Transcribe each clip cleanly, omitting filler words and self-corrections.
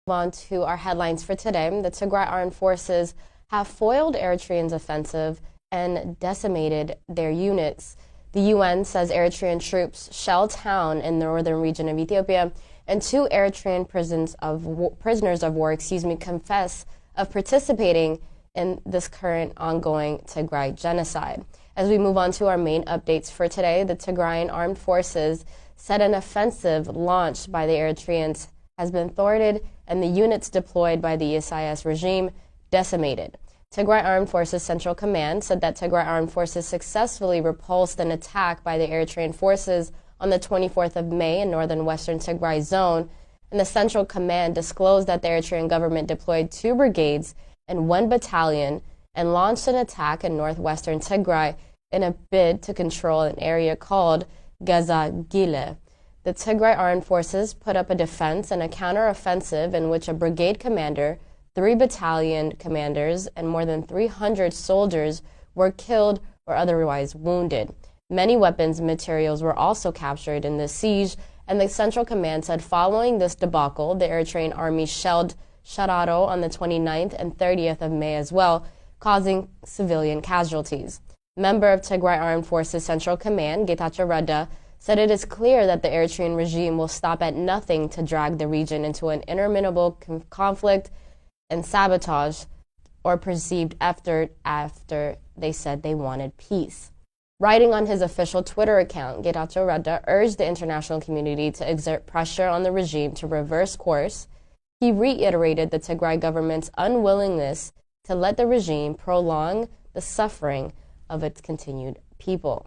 On to our headlines for today. The Tigray armed forces have foiled Eritrean's offensive and decimated their units. The UN says Eritrean troops shelled town in the northern region of Ethiopia, and two Eritrean prisoners of war, confess of participating in this current ongoing Tigray genocide. As we move on to our main updates for today, the Tigrayan armed forces said an offensive launched by the Eritreans has been thwarted and the units deployed by the Isaias regime decimated. Tigray Armed Forces Central Command said that Tigray Armed Forces successfully repulsed an attack by the Eritrean forces on the 24th of May in northern western Tigray zone, and the Central Command disclosed that the Eritrean government deployed 2 brigades and 1 battalion and launched an attack in northwestern Tigray in a bid to control an area called Gaza Gile. The Tigray Armed Forces put up a defense and a counter-offensive in which a brigade commander, 3 battalion commanders, and more than 300 soldiers were killed or otherwise wounded. Many weapons and materials were also captured in the siege, and the Central Command said following this debacle, the Eritrean army shelled Shararo on the 29th and 30th of May as well, causing civilian casualties. Member of Tigray Armed Forces Central Command, Getachew Reda, said it is clear that the Eritrean regime will stop at nothing to drag the region into an interminable conflict and sabotage or perceived after they said they wanted peace. Writing on his official Twitter account, Getachew Reda urged the international community to exert pressure on the regime to reverse course. He reiterated the Tigray government's unwillingness to let the regime prolong the suffering of its continued people.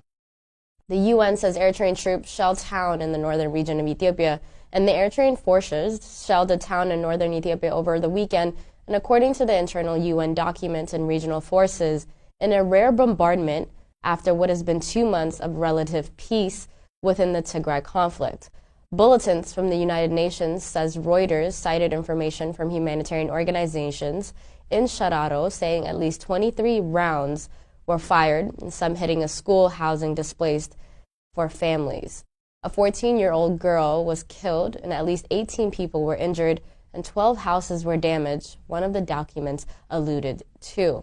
The UN says Eritrean troops shelled town in the northern region of Ethiopia, and the Eritrean forces shelled a town in northern Ethiopia over the weekend, and according to the internal UN documents and regional forces, in a rare bombardment after what has been 2 months of relative peace within the Tigray conflict. Bulletins from the United Nations, says Reuters, cited information from humanitarian organizations in Shararo saying at least 23 rounds were fired, and some hitting a school housing displaced for families. A 14-year-old girl was killed, and at least 18 people were injured, and 12 houses were damaged, one of the documents alluded to.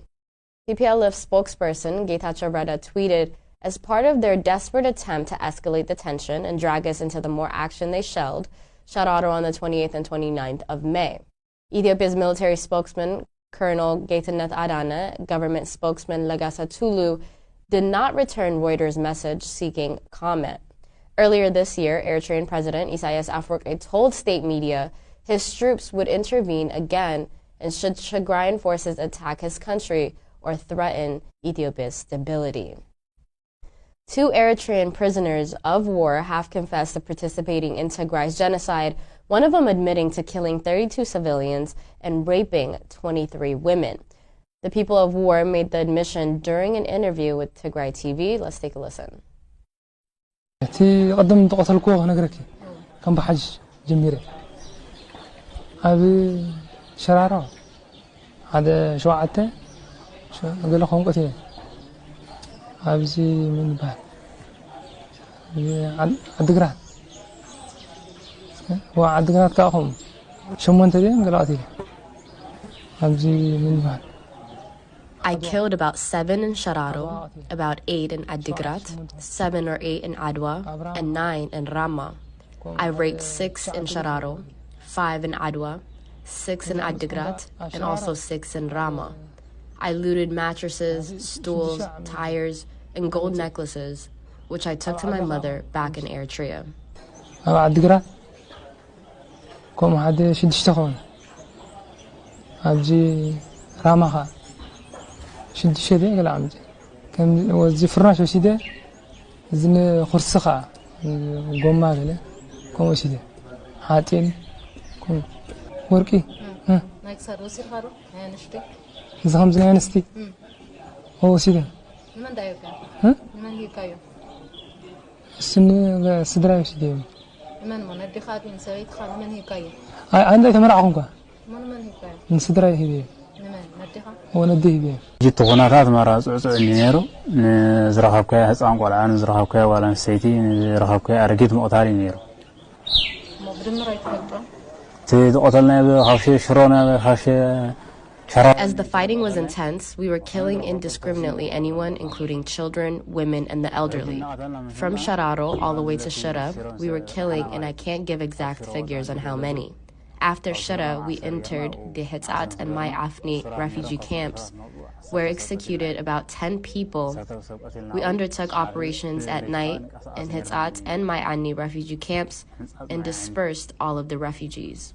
TPLF spokesperson Getachew Reda tweeted, as part of their desperate attempt to escalate the tension and drag us into the more action they shelled Shararo on the 28th and 29th of May. Ethiopia's military spokesman, Colonel Getaneth Adana, government spokesman Lagasa Tulu, did not return Reuters' message seeking comment. Earlier this year, Eritrean President Isaias Afwerki told state media his troops would intervene again and should Tigrayan forces attack his country or threaten Ethiopia's stability. 2 Eritrean prisoners of war have confessed to participating in Tigray's genocide, one of them admitting to killing 32 civilians and raping 23 women. The people of war made the admission during an interview with Tigray TV. Let's take a listen. I killed about 7 in Shararo, about 8 in Adigrat, 7 or 8 in Adwa, and 9 in Ramah. I raped 6 in Shararo, 5 in Adwa, 6 in Adigrat, and also 6 in Ramah. I looted mattresses, stools, tires, and gold necklaces, which I took to my mother back in Eritrea. جيت غناتات مرة نيرو زرخابكا هسان قلعان زرخابكا ولا نسيتي زرخابكا أرجيت مقطاري نيرو. As the fighting was intense, we were killing indiscriminately anyone, including children, women, and the elderly. From Shararo all the way to Shura, we were killing, and I can't give exact figures on how many. After Shura, we entered the Hitzat and Mai Afni refugee camps, where executed about 10 people. We undertook operations at night in Hitzat and Mai Ani refugee camps and dispersed all of the refugees.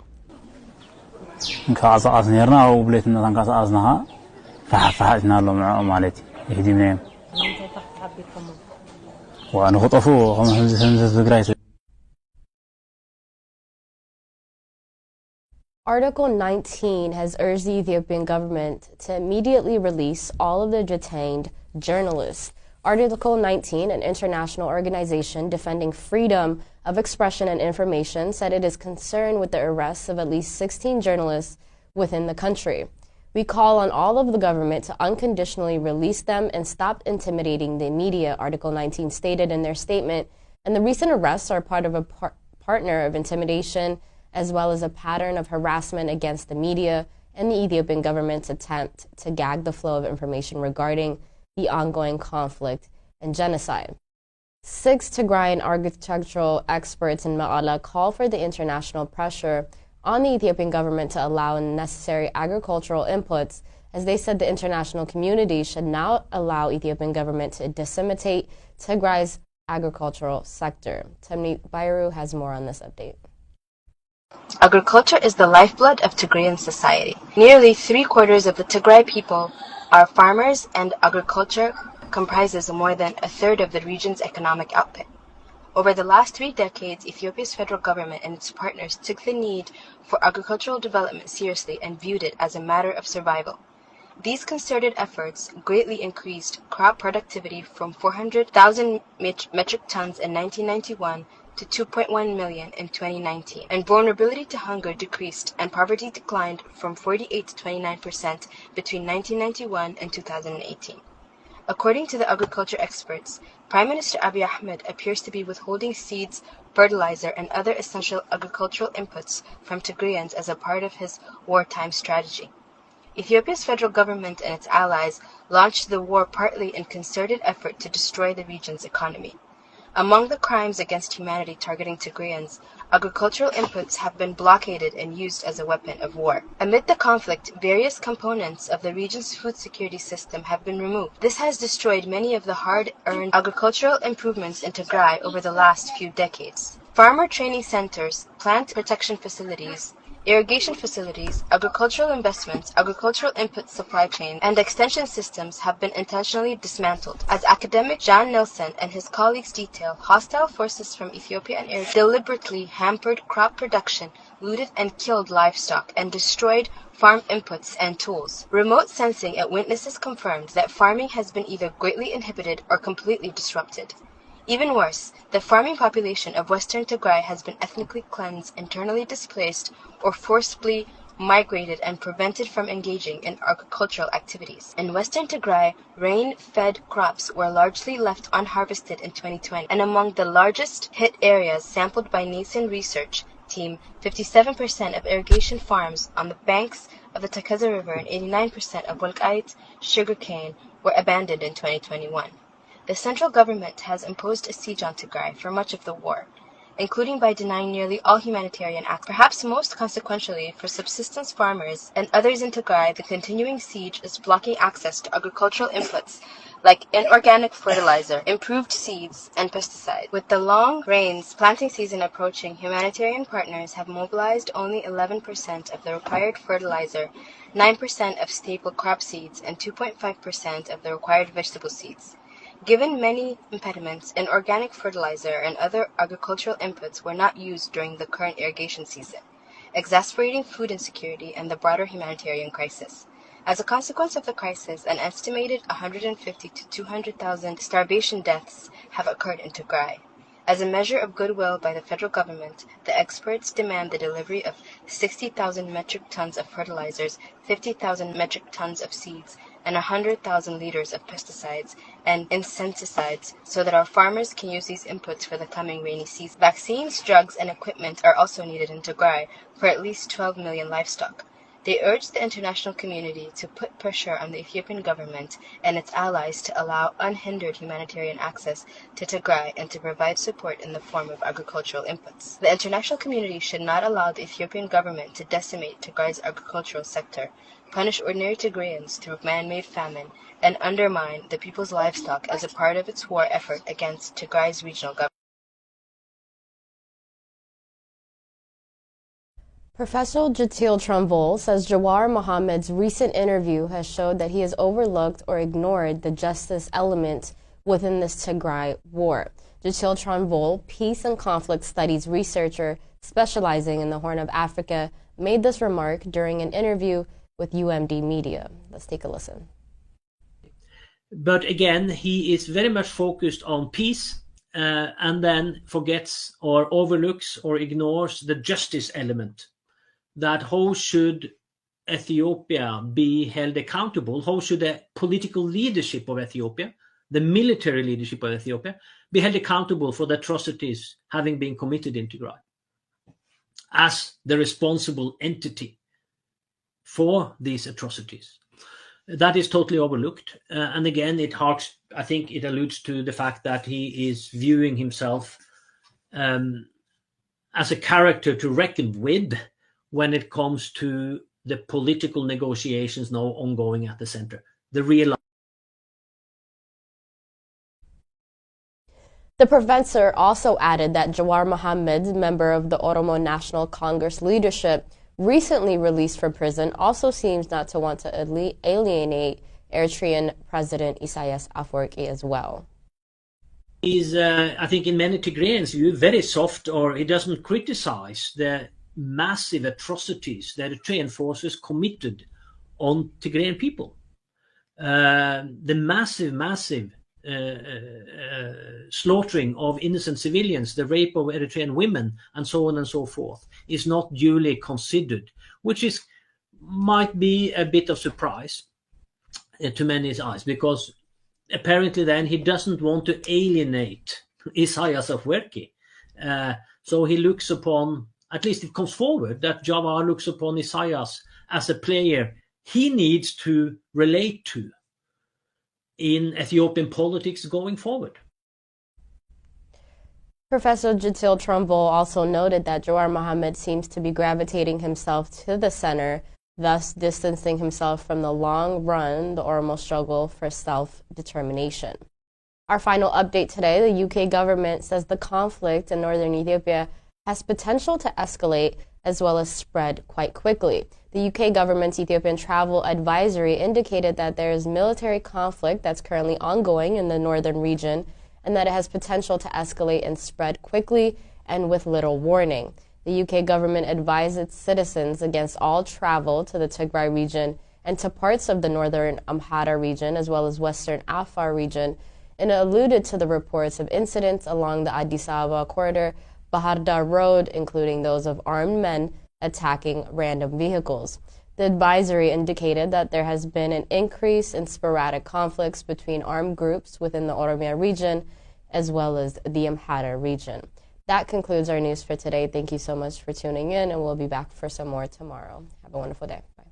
كعصاص نيرنا أو بليتنا كعصاصناها فحفحتنا له معه مالتي يهدينا وأنا خطفوا هم تجراي. Article 19 has urged the Ethiopian government to immediately release all of the detained journalists. Article 19, an international organization defending freedom of expression and information, said it is concerned with the arrests of at least 16 journalists within the country. We call on all of the government to unconditionally release them and stop intimidating the media, Article 19 stated in their statement. And the recent arrests are part of a partner of intimidation, as well as a pattern of harassment against the media and the Ethiopian government's attempt to gag the flow of information regarding the ongoing conflict and genocide. 6 Tigrayan architectural experts in Ma'ala call for the international pressure on the Ethiopian government to allow necessary agricultural inputs, as they said the international community should now allow Ethiopian government to disseminate Tigray's agricultural sector. Temni Bayru has more on this update. Agriculture is the lifeblood of Tigrayan society. Nearly 3/4 of the Tigray people are farmers, and agriculture comprises more than a third of the region's economic output. Over the last 3 decades, Ethiopia's federal government and its partners took the need for agricultural development seriously and viewed it as a matter of survival. These concerted efforts greatly increased crop productivity from 400,000 metric tons in 1991 to 2.1 million in 2019, and vulnerability to hunger decreased and poverty declined from 48 to 29% between 1991 and 2018. According to the agriculture experts, Prime Minister Abiy Ahmed appears to be withholding seeds, fertilizer, and other essential agricultural inputs from Tigrayans as a part of his wartime strategy. Ethiopia's federal government and its allies launched the war partly in concerted effort to destroy the region's economy. Among the crimes against humanity targeting Tigrayans, agricultural inputs have been blockaded and used as a weapon of war. Amid the conflict, various components of the region's food security system have been removed. This has destroyed many of the hard-earned agricultural improvements in Tigray over the last few decades. Farmer training centers, plant protection facilities, irrigation facilities, agricultural investments, agricultural input supply chains, and extension systems have been intentionally dismantled. As academic Jan Nelson and his colleagues detail, hostile forces from Ethiopia and Eritrea deliberately hampered crop production, looted and killed livestock, and destroyed farm inputs and tools. Remote sensing and witnesses confirmed that farming has been either greatly inhibited or completely disrupted. Even worse, the farming population of Western Tigray has been ethnically cleansed, internally displaced, or forcibly migrated and prevented from engaging in agricultural activities. In Western Tigray, rain-fed crops were largely left unharvested in 2020, and among the largest hit areas sampled by Nielsen Research Team, 57% of irrigation farms on the banks of the Takaza River and 89% of Wolqait sugarcane were abandoned in 2021. The central government has imposed a siege on Tigray for much of the war, including by denying nearly all humanitarian acts. Perhaps most consequentially for subsistence farmers and others in Tigray, the continuing siege is blocking access to agricultural inputs like inorganic fertilizer, improved seeds, and pesticides. With the long rains planting season approaching, humanitarian partners have mobilized only 11% of the required fertilizer, 9% of staple crop seeds, and 2.5% of the required vegetable seeds. Given many impediments, inorganic fertilizer and other agricultural inputs were not used during the current irrigation season, exacerbating food insecurity and the broader humanitarian crisis. As a consequence of the crisis, an estimated 150 to 200,000 starvation deaths have occurred in Tigray. As a measure of goodwill by the federal government, the experts demand the delivery of 60,000 metric tons of fertilizers, 50,000 metric tons of seeds, and 100,000 liters of pesticides and insecticides so that our farmers can use these inputs for the coming rainy season. Vaccines, drugs, and equipment are also needed in Tigray for at least 12 million livestock. They urged the international community to put pressure on the Ethiopian government and its allies to allow unhindered humanitarian access to Tigray and to provide support in the form of agricultural inputs. The international community should not allow the Ethiopian government to decimate Tigray's agricultural sector, punish ordinary Tigrayans through man-made famine, and undermine the people's livestock as a part of its war effort against Tigray's regional government. Professor Jatil Trumbull says Jawar Mohammed's recent interview has showed that he has overlooked or ignored the justice element within this Tigray war. Jatil Trumbull, peace and conflict studies researcher specializing in the Horn of Africa, made this remark during an interview with UMD Media. Let's take a listen. But again, he is very much focused on peace and then forgets or overlooks or ignores the justice element. That how should Ethiopia be held accountable? How should the political leadership of Ethiopia, the military leadership of Ethiopia, be held accountable for the atrocities having been committed in Tigray as the responsible entity for these atrocities? That is totally overlooked. And again, I think it alludes to the fact that he is viewing himself as a character to reckon with when it comes to the political negotiations now ongoing at the center. The professor also added that Jawar Mohammed, member of the Oromo National Congress leadership, recently released from prison, also seems not to want to alienate Eritrean President Isaias Afwerki as well. He's, I think in many Tigrayans' view, very soft, or he doesn't criticize the massive atrocities that Eritrean forces committed on Tigrayan people. The massive slaughtering of innocent civilians, the rape of Eritrean women, and so on and so forth, is not duly considered, which might be a bit of surprise to many's eyes, because apparently then he doesn't want to alienate Isaias Afwerki. So he looks upon, at least it comes forward, that Jawar looks upon Isaias as a player he needs to relate to in Ethiopian politics going forward. Professor Jatil Trumbull also noted that Jawar Mohammed seems to be gravitating himself to the center, thus distancing himself from the long run, the Oromo struggle for self-determination. Our final update today, the UK government says the conflict in northern Ethiopia has potential to escalate as well as spread quite quickly. The UK government's Ethiopian travel advisory indicated that there is military conflict that's currently ongoing in the northern region and that it has potential to escalate and spread quickly and with little warning. The UK government advised its citizens against all travel to the Tigray region and to parts of the northern Amhara region as well as western Afar region, and it alluded to the reports of incidents along the Addis Ababa corridor, Bahar Dar Road, including those of armed men attacking random vehicles. The advisory indicated that there has been an increase in sporadic conflicts between armed groups within the Oromia region as well as the Amhara region. That concludes our news for today. Thank you so much for tuning in, and we'll be back for some more tomorrow. Have a wonderful day. Bye.